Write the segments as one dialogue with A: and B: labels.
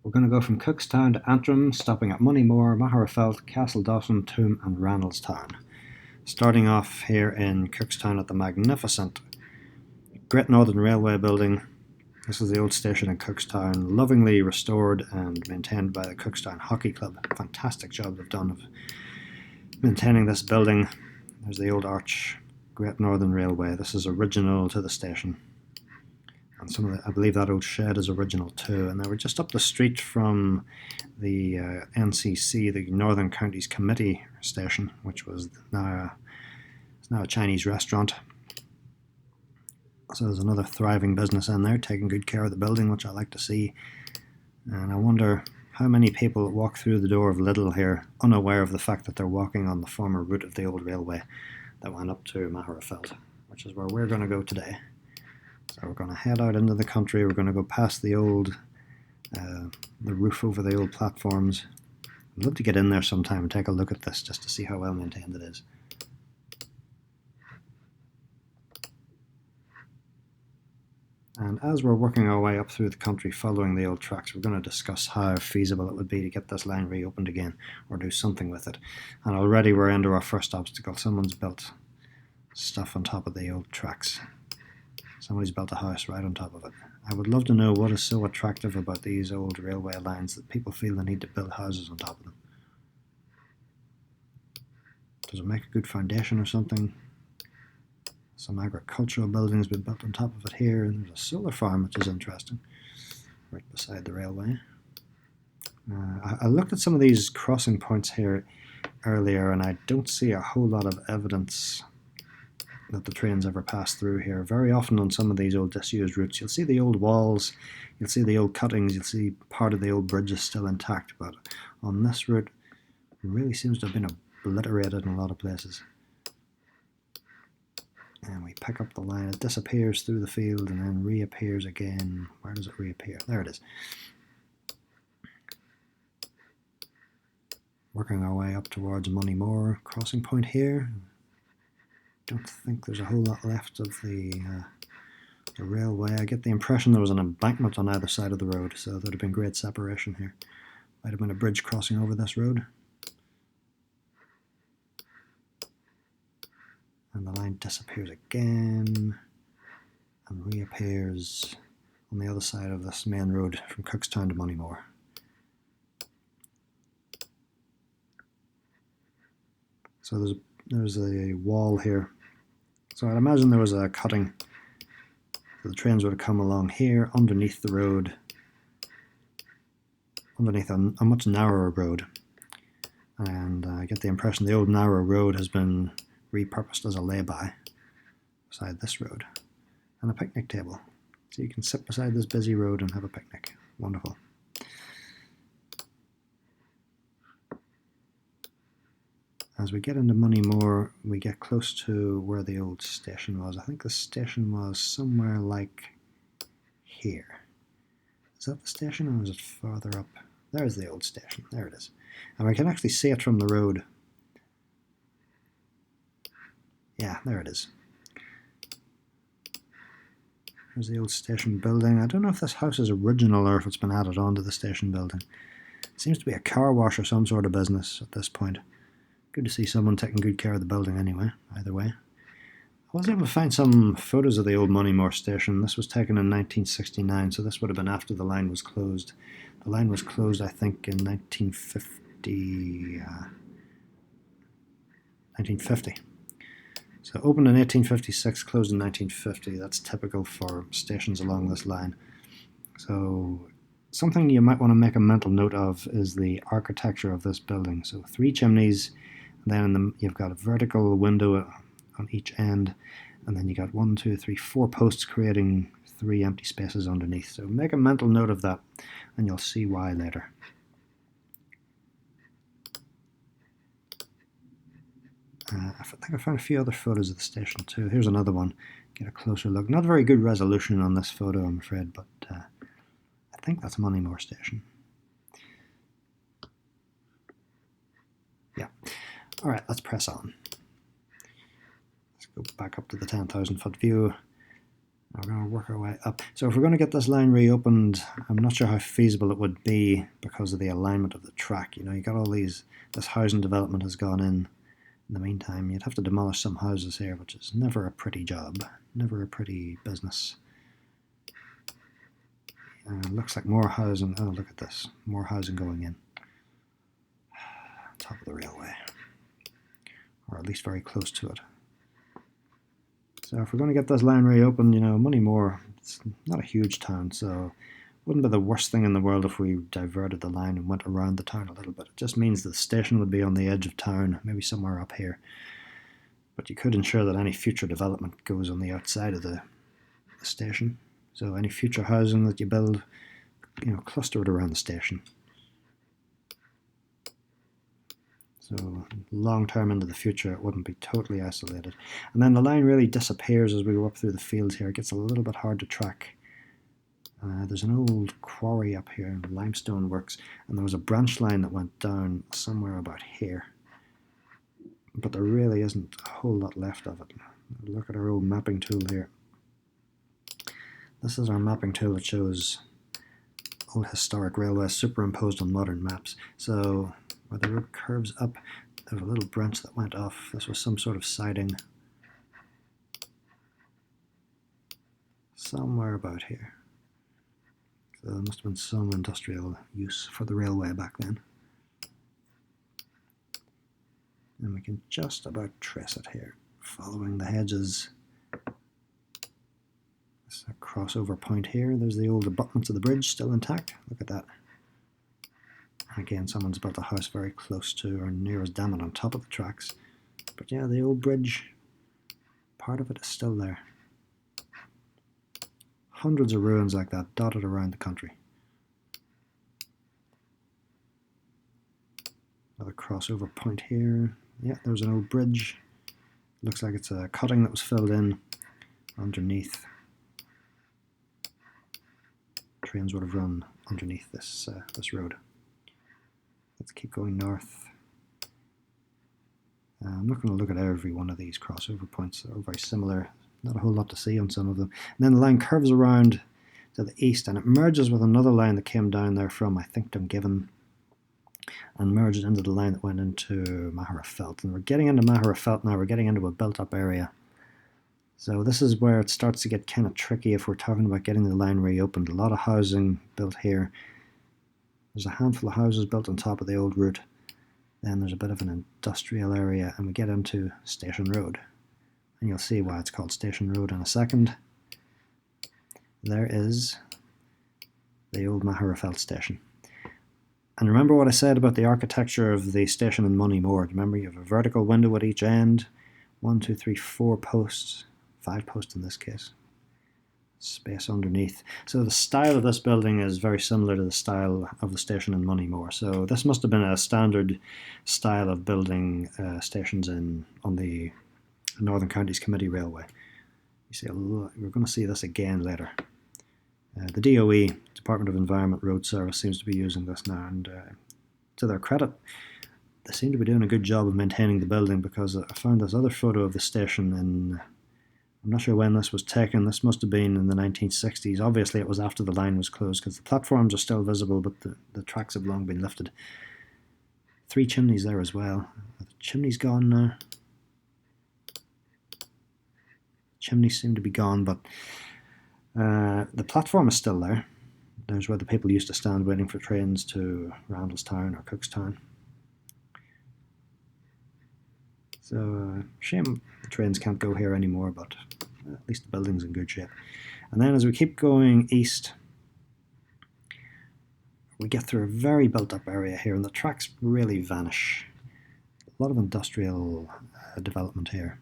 A: We're going to go from Cookstown to Antrim, stopping at Moneymore, Magherafelt, Castledawson, Toome and Randalstown. Starting off here in Cookstown at the magnificent Great Northern Railway building. This is the old station in Cookstown, lovingly restored and maintained by the Cookstown Hockey Club. Fantastic job they've done of maintaining this building. There's the old arch, Great Northern Railway. This is original to the station. And some of the, I believe that old shed is original too. And they were just up the street from the NCC, the Northern Counties Committee station, which was now a Chinese restaurant. So there's another thriving business in there, taking good care of the building, which I like to see. And I wonder how many people walk through the door of Lidl here unaware of the fact that they're walking on the former route of the old railway that went up to Magherafelt, which is where we're going to go today. So we're going to head out into the country. We're going to go past the old, the roof over the old platforms. I'd love to get in there sometime and take a look at this just to see how well maintained it is. And as we're working our way up through the country following the old tracks, we're going to discuss how feasible it would be to get this line reopened again or do something with it. And already we're into our first obstacle. Someone's built stuff on top of the old tracks. Somebody's built a house right on top of it. I would love to know what is so attractive about these old railway lines that people feel the need to build houses on top of them. Does it make a good foundation or something? Some agricultural buildings been built on top of it here, and there's a solar farm, which is interesting, right beside the railway. I looked at some of these crossing points here earlier, and I don't see a whole lot of evidence that the trains ever pass through here. Very often on some of these old disused routes, you'll see the old walls, you'll see the old cuttings, you'll see part of the old bridges still intact, but on this route, it really seems to have been obliterated in a lot of places. And we pick up the line, it disappears through the field and then reappears again. Where does it reappear? There it is. Working our way up towards Moneymore crossing point here. Don't think there's a whole lot left of the railway. I get the impression there was an embankment on either side of the road, so there'd have been great separation here. Might have been a bridge crossing over this road. And the line disappears again and reappears on the other side of this main road from Cookstown to Moneymore. So there's a wall here. So I'd imagine there was a cutting. So the trains would have come along here underneath the road, underneath a much narrower road. And I get the impression the old narrow road has been repurposed as a lay-by beside this road, and a picnic table, so you can sit beside this busy road and have a picnic. Wonderful. As we get into Moneymore, we get close to where the old station was. I think the station was somewhere like here. Is that the station, or is it farther up? There's the old station. There it is. And we can actually see it from the road. Yeah, there it is. There's the old station building. I don't know if this house is original or if it's been added on to the station building. It seems to be a car wash or some sort of business at this point. Good to see someone taking good care of the building anyway, either way. I was able to find some photos of the old Moneymore station. This was taken in 1969, so this would have been after the line was closed. The line was closed, I think, in 1950. So opened in 1856, closed in 1950. That's typical for stations along this line. So something you might want to make a mental note of is the architecture of this building. So 3 chimneys, and then you've got a vertical window on each end, and then you got 1, 2, 3, 4 posts creating 3 empty spaces underneath. So make a mental note of that, and you'll see why later. I think I found a few other photos of the station too. Here's another one. Get a closer look. Not very good resolution on this photo, I'm afraid, but I think that's Moneymore Station. Yeah. Alright, let's press on. Let's go back up to the 10,000 foot view. We're going to work our way up. So if we're going to get this line reopened, I'm not sure how feasible it would be because of the alignment of the track. You know, you got all these, this housing development has gone in. In the meantime, you'd have to demolish some houses here, which is never a pretty job, never a pretty business. Looks like more housing. Oh, look at this. More housing going in. Top of the railway. Or at least very close to it. So if we're going to get this line reopened, you know, Moneymore, it's not a huge town, so it wouldn't be the worst thing in the world if we diverted the line and went around the town a little bit. It just means the station would be on the edge of town, maybe somewhere up here. But you could ensure that any future development goes on the outside of the station. So any future housing that you build, you know, cluster it around the station. So long term into the future, it wouldn't be totally isolated. And then the line really disappears as we go up through the fields here. It gets a little bit hard to track. There's an old quarry up here, limestone works, and there was a branch line that went down somewhere about here. But there really isn't a whole lot left of it. Look at our old mapping tool here. This is our mapping tool that shows old historic railways superimposed on modern maps. So where the road curves up, there's a little branch that went off. This was some sort of siding. Somewhere about here. So there must have been some industrial use for the railway back then. And we can just about trace it here, following the hedges. There's a crossover point here. There's the old abutments of the bridge still intact. Look at that. Again, someone's built a house very close to or near as dammit on top of the tracks. But yeah, the old bridge, part of it is still there. Hundreds of ruins like that dotted around the country. Another crossover point here. Yeah, there's an old bridge. Looks like it's a cutting that was filled in underneath. Trains would have run underneath this road. Let's keep going north. I'm not going to look at every one of these crossover points. They're all very similar. Not a whole lot to see on some of them. And then the line curves around to the east and it merges with another line that came down there from, I think, Dungiven, and merged into the line that went into Magherafelt. And we're getting into Magherafelt now. We're getting into a built-up area. So this is where it starts to get kind of tricky if we're talking about getting the line reopened. A lot of housing built here. There's a handful of houses built on top of the old route. Then there's a bit of an industrial area and we get into Station Road. And you'll see why it's called Station Road in a second. There is the old Magherafelt station. And remember what I said about the architecture of the station in Moneymore. Remember, you have a vertical window at each end. 1, 2, 3, 4 posts. 5 posts in this case. Space underneath. So the style of this building is very similar to the style of the station in Moneymore. So this must have been a standard style of building stations on the Northern Counties Committee Railway. You see, we're going to see this again later. The DOE, Department of Environment Road Service, seems to be using this now, and to their credit, they seem to be doing a good job of maintaining the building, because I found this other photo of the station in, I'm not sure when this was taken. This must have been in the 1960s. Obviously it was after the line was closed, because the platforms are still visible, but the tracks have long been lifted. 3 chimneys there as well. Are the chimneys gone now? Chimneys seem to be gone, but the platform is still there. There's where the people used to stand waiting for trains to Randalstown or Cookstown. So shame the trains can't go here anymore, but at least the building's in good shape. And then as we keep going east, we get through a very built up area here, and the tracks really vanish. A lot of industrial development here.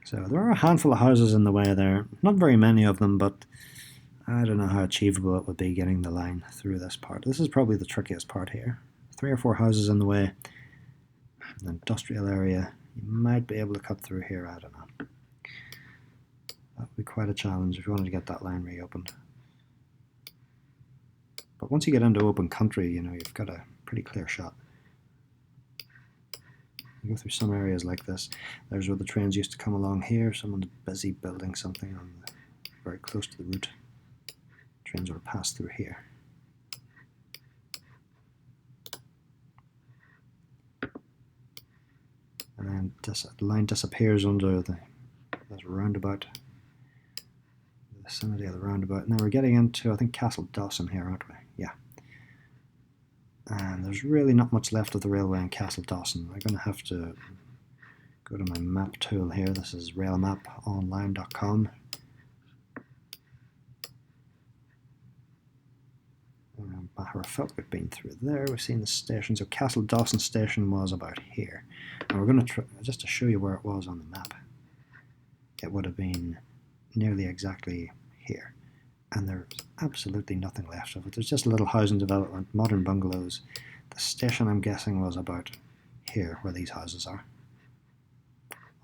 A: So there are a handful of houses in the way there, not very many of them, but I don't know how achievable it would be getting the line through this part. This is probably the trickiest part here. 3 or 4 houses in the way, an industrial area. You might be able to cut through here, I don't know. That would be quite a challenge if you wanted to get that line reopened. But once you get into open country, you know, you've got a pretty clear shot. You go through some areas like this. There's where the trains used to come along here. Someone's busy building something very close to the route. Trains would pass through here. And then the line disappears under this roundabout, the vicinity of the roundabout. Now we're getting into, I think, Castledawson here, aren't we? Yeah. And there's really not much left of the railway in Castledawson. I'm going to have to go to my map tool here. This is railmaponline.com. Magherafelt, we've been through there. We've seen the station. So Castledawson station was about here. And we're going to try, just to show you where it was on the map. It would have been nearly exactly here. And there's absolutely nothing left of it. There's just a little housing development, modern bungalows. The station, I'm guessing, was about here, where these houses are.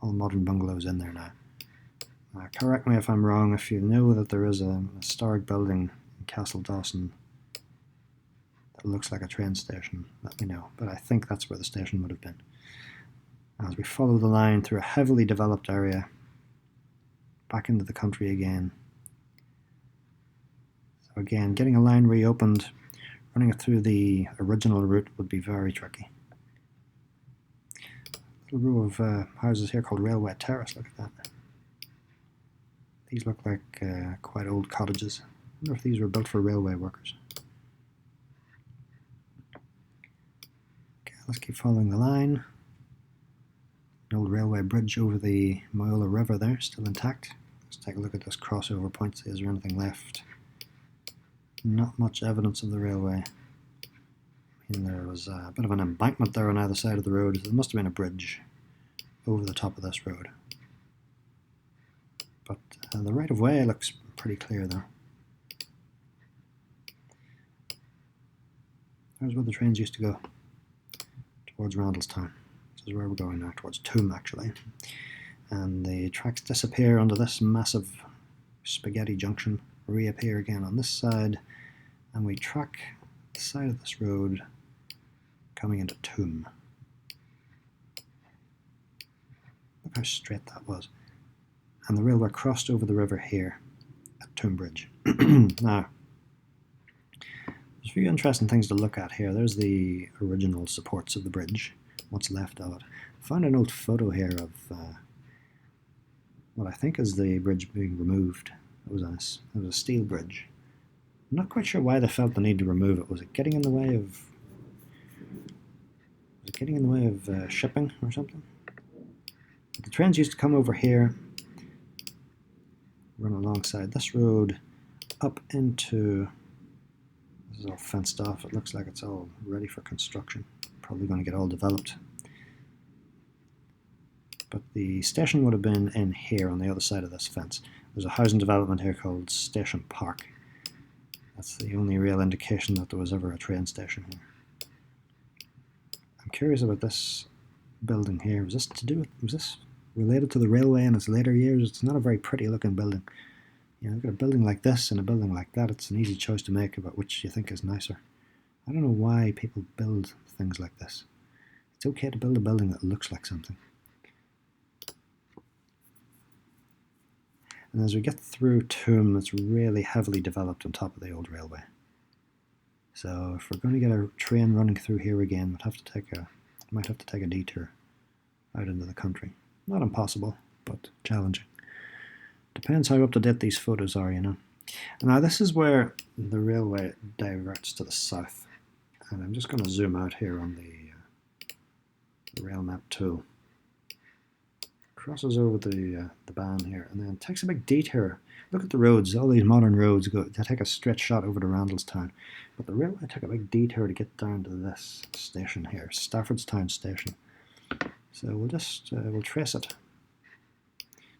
A: All modern bungalows in there now. Correct me if I'm wrong. If you know that there is a historic building in Castledawson that looks like a train station, let me know. But I think that's where the station would have been. As we follow the line through a heavily developed area, back into the country again. So again, getting a line reopened, running it through the original route would be very tricky. A little row of houses here called Railway Terrace, look at that. These look like quite old cottages. I wonder if these were built for railway workers. Okay, let's keep following the line. An old railway bridge over the Moneymore River there, still intact. Let's take a look at this crossover point, see is there anything left. Not much evidence of the railway. I mean, there was a bit of an embankment there on either side of the road. There must have been a bridge over the top of this road. But the right of way looks pretty clear there. There's where the trains used to go, towards Randalstown. This is where we're going now, towards Toome actually. And the tracks disappear under this massive spaghetti junction, reappear again on this side, and we track the side of this road coming into Toome. Look how straight that was. And the railway crossed over the river here at Toome Bridge. Now, there's a few interesting things to look at here. There's the original supports of the bridge, what's left of it. I found an old photo here of what I think is the bridge being removed. It was a steel bridge. I'm not quite sure why they felt the need to remove it. Was it getting in the way of shipping or something? The trains used to come over here, run alongside this road, up into, this is all fenced off, it looks like it's all ready for construction. Probably going to get all developed. But the station would have been in here on the other side of this fence. There's a housing development here called Station Park. That's the only real indication that there was ever a train station here. I'm curious about this building here. Was this related to the railway in its later years? It's not a very pretty looking building. You know, you've got a building like this and a building like that. It's an easy choice to make about which you think is nicer. I don't know why people build things like this. It's okay to build a building that looks like something. And as we get through Toome, it's really heavily developed on top of the old railway. So if we're going to get a train running through here again, might have to take a detour out into the country. Not impossible, but challenging. Depends how up to date these photos are, you know. And now this is where the railway diverts to the south. And I'm just going to zoom out here on the rail map tool. Crosses over the band here and then takes a big detour. Look at the roads, all these modern roads they take a straight shot over to Randalstown. But the railway took a big detour to get down to this station here, Staffordstown Station. So we'll trace it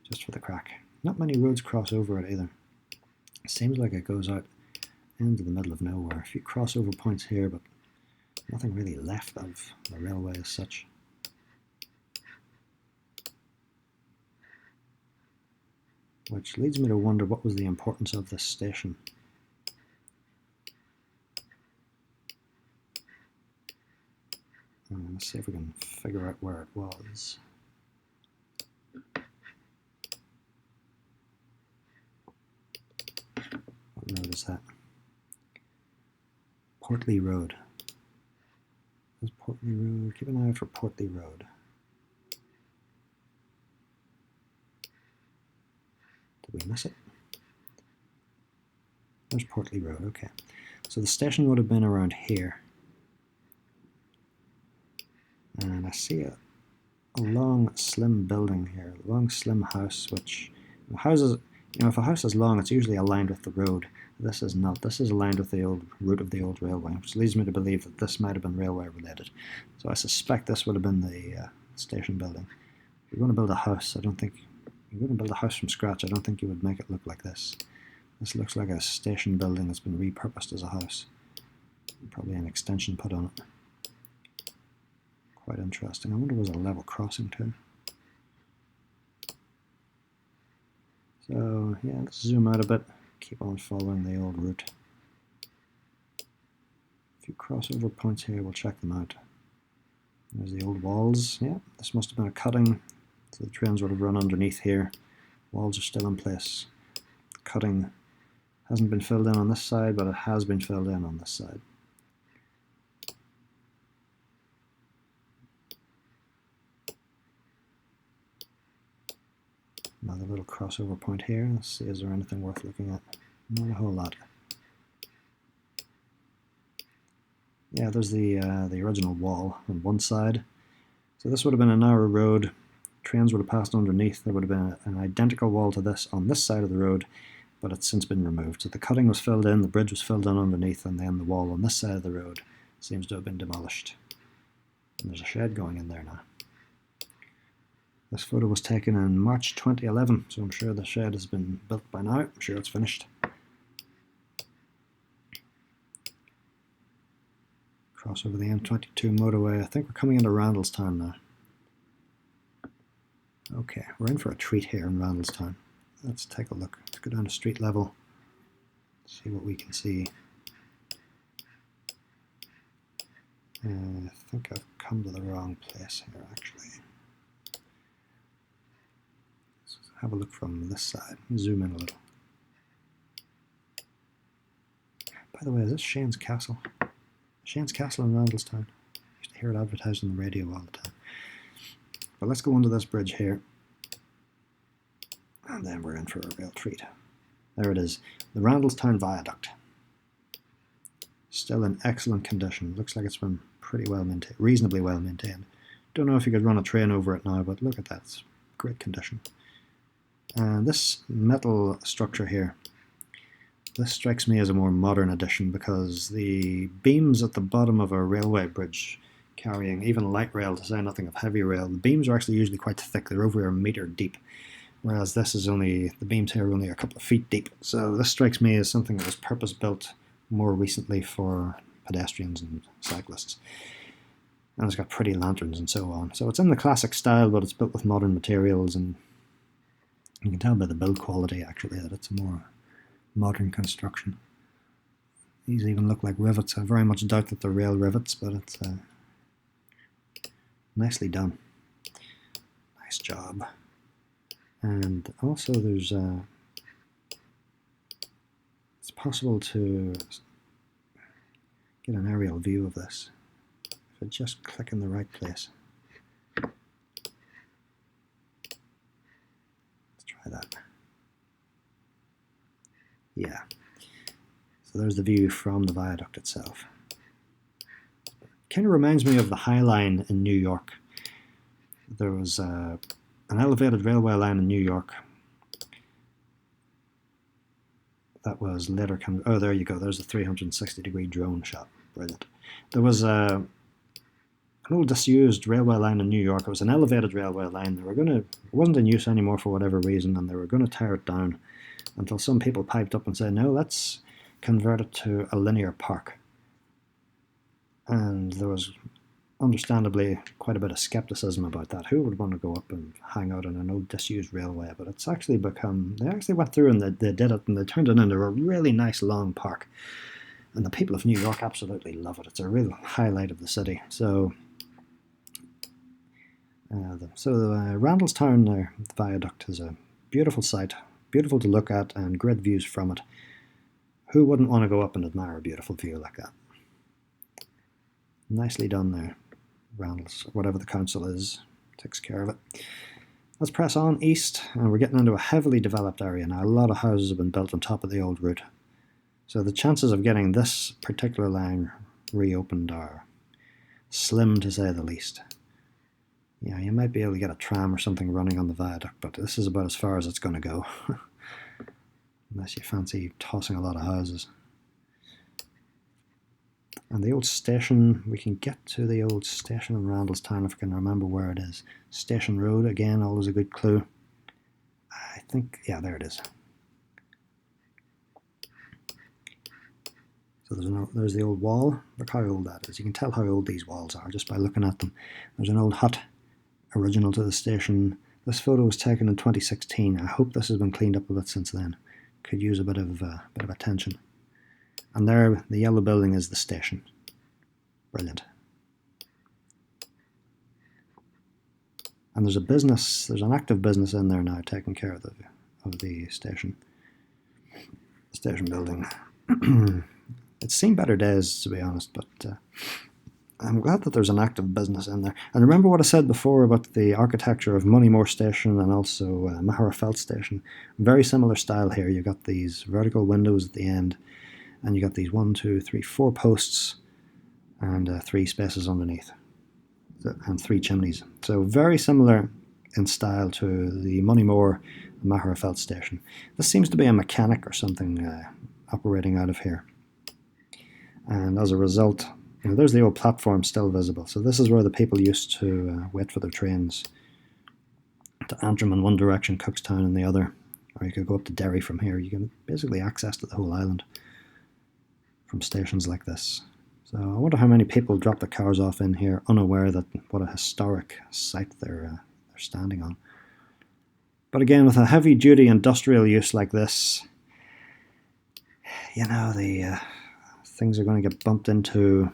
A: just for the crack. Not many roads cross over it either. It seems like it goes out into the middle of nowhere. A few crossover points here, but nothing really left of the railway as such. Which leads me to wonder what was the importance of this station. Let's see if we can figure out where it was. What road is that? Portley Road. There's Portley Road. Keep an eye out for Portley Road. Did we miss it? There's Portley Road, okay. So the station would have been around here. And I see a long, slim building here, a long, slim house, which houses, if a house is long, it's usually aligned with the road. This is not. This is aligned with the old route of the old railway, which leads me to believe that this might have been railway related. So I suspect this would have been the station building. If you're going to build a house, I don't think you're going to build a house from scratch. I don't think you would make it look like this. This looks like a station building that's been repurposed as a house. Probably an extension put on it. Quite interesting. I wonder was a level crossing too. So yeah, let's zoom out a bit. Keep on following the old route. A few crossover points here, we'll check them out. There's the old walls. Yeah, this must have been a cutting, so the trains would have run underneath here. Walls are still in place. The cutting hasn't been filled in on this side, but it has been filled in on this side. Another little crossover point here. Let's see, is there anything worth looking at? Not a whole lot. Yeah, there's the original wall on one side. So this would have been a narrow road. Trains would have passed underneath. There would have been an identical wall to this on this side of the road, but it's since been removed. So the cutting was filled in, the bridge was filled in underneath, and then the wall on this side of the road seems to have been demolished. And there's a shed going in there now. This photo was taken in March 2011, so I'm sure the shed has been built by now. I'm sure it's finished. Cross over the M22 motorway. I think we're coming into Randalstown now. Okay, we're in for a treat here in Randalstown. Let's take a look. Let's go down to street level, see what we can see. I think I've come to the wrong place here, actually. Let's have a look from this side. Zoom in a little. By the way, is this Shane's Castle? Shane's Castle in Randalstown. I used to hear it advertised on the radio all the time. But let's go under this bridge here. And then we're in for a real treat. There it is, the Randallstown Viaduct. Still in excellent condition. Looks like it's been pretty well maintained, reasonably well maintained. Don't know if you could run a train over it now, but look at that, it's great condition. And this metal structure here, this strikes me as a more modern addition because the beams at the bottom of a railway bridge carrying even light rail, to say nothing of heavy rail, the beams are actually usually quite thick. They're over a metre deep, whereas this is only, the beams here are only a couple of feet deep. So this strikes me as something that was purpose-built more recently for pedestrians and cyclists. And it's got pretty lanterns and so on. So it's in the classic style, but it's built with modern materials, and you can tell by the build quality actually that it's a more modern construction. These even look like rivets. I very much doubt that they're rail rivets, but it's nicely done. Nice job. And also there's it's possible to get an aerial view of this if I just click in the right place. Let's try that. Yeah. So there's the view from the viaduct itself. Kind of reminds me of the High Line in New York. There was an elevated railway line in New York that was later come. Oh, there you go. There's a 360-degree drone shot. Brilliant. There was an old disused railway line in New York. It was an elevated railway line. It wasn't in use anymore for whatever reason, and they were going to tear it down until some people piped up and said, no, let's convert it to a linear park. And there was understandably quite a bit of skepticism about that. Who would want to go up and hang out on an old disused railway? But it's actually become, they actually went through and they did it, and they turned it into a really nice long park. And the people of New York absolutely love it. It's a real highlight of the city. So The Randallstown Viaduct is a beautiful sight, beautiful to look at, and great views from it. Who wouldn't want to go up and admire a beautiful view like that? Nicely done there. Randall's, whatever the council is, takes care of it. Let's press on east, and we're getting into a heavily developed area now. A lot of houses have been built on top of the old route. So the chances of getting this particular line reopened are slim, to say the least. Yeah, you might be able to get a tram or something running on the viaduct, but this is about as far as it's going to go. Unless you fancy tossing a lot of houses. And the old station, we can get to the old station in Randalstown if I can remember where it is. Station Road, again, always a good clue. I think, yeah, there it is. So there's the old wall. Look how old that is. You can tell how old these walls are just by looking at them. There's an old hut, original to the station. This photo was taken in 2016. I hope this has been cleaned up a bit since then. Could use a bit of attention. And there, the yellow building is the station. Brilliant. And there's a business, there's an active business in there now taking care of the station building. It's seen better days, to be honest, but I'm glad that there's an active business in there. And remember what I said before about the architecture of Moneymore Station and also Magherafelt Station. Very similar style here. You've got these vertical windows at the end, and you got these 1, 2, 3, 4 posts and 3 spaces underneath, and 3 chimneys. So very similar in style to the Moneymore Magherafelt Station. This seems to be a mechanic or something operating out of here. And as a result, you know, there's the old platform still visible. So this is where the people used to wait for their trains to Antrim in one direction, Cookstown in the other. Or you could go up to Derry from here. You can basically access to the whole island from stations like this. So I wonder how many people drop the cars off in here unaware that what a historic site they're standing on. But again, with a heavy-duty industrial use like this, you know, the things are going to get bumped into.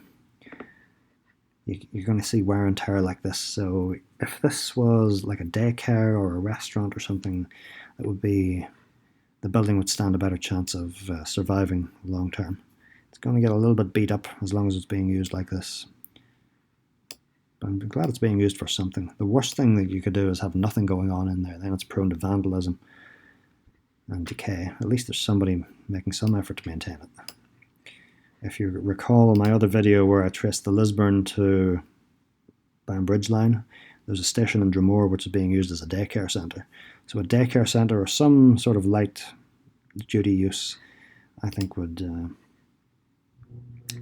A: You're going to see wear and tear like this. So if this was like a daycare or a restaurant or something, it would be, the building would stand a better chance of surviving long term. It's going to get a little bit beat up as long as it's being used like this. But I'm glad it's being used for something. The worst thing that you could do is have nothing going on in there. Then it's prone to vandalism and decay. At least there's somebody making some effort to maintain it. If you recall my other video where I traced the Lisburn to Banbridge line, there's a station in Dromore which is being used as a daycare centre. So a daycare centre or some sort of light duty use, I think, would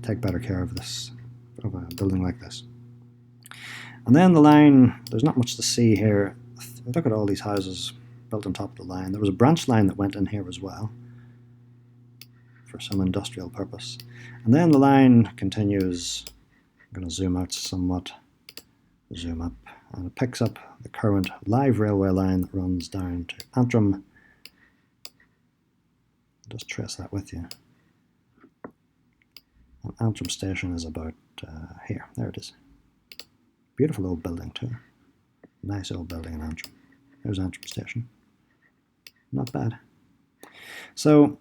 A: take better care of a building like this. And then the line, there's not much to see here. Look at all these houses built on top of the line. There was a branch line that went in here as well for some industrial purpose. And then the line continues. I'm going to zoom out somewhat, zoom up, and it picks up the current live railway line that runs down to Antrim. I'll just trace that with you. And Antrim station is about here. There it is. Beautiful old building too. Nice old building in Antrim. There's Antrim station. Not bad. So,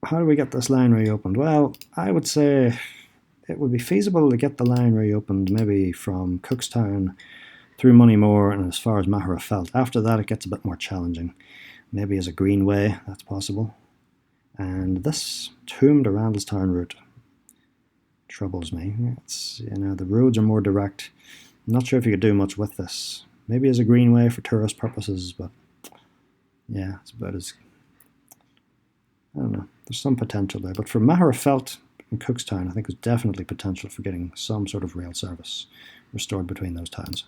A: how do we get this line reopened? Well, I would say it would be feasible to get the line reopened maybe from Cookstown through Moneymore and as far as Magherafelt. After that it gets a bit more challenging. Maybe as a greenway, that's possible. And this Toome to Randalstown route troubles me. It's, you know, the roads are more direct. I'm not sure if you could do much with this. Maybe as a greenway for tourist purposes, but yeah, it's about as, I don't know, there's some potential there. But for Magherafelt and Cookstown, I think there's definitely potential for getting some sort of rail service restored between those towns.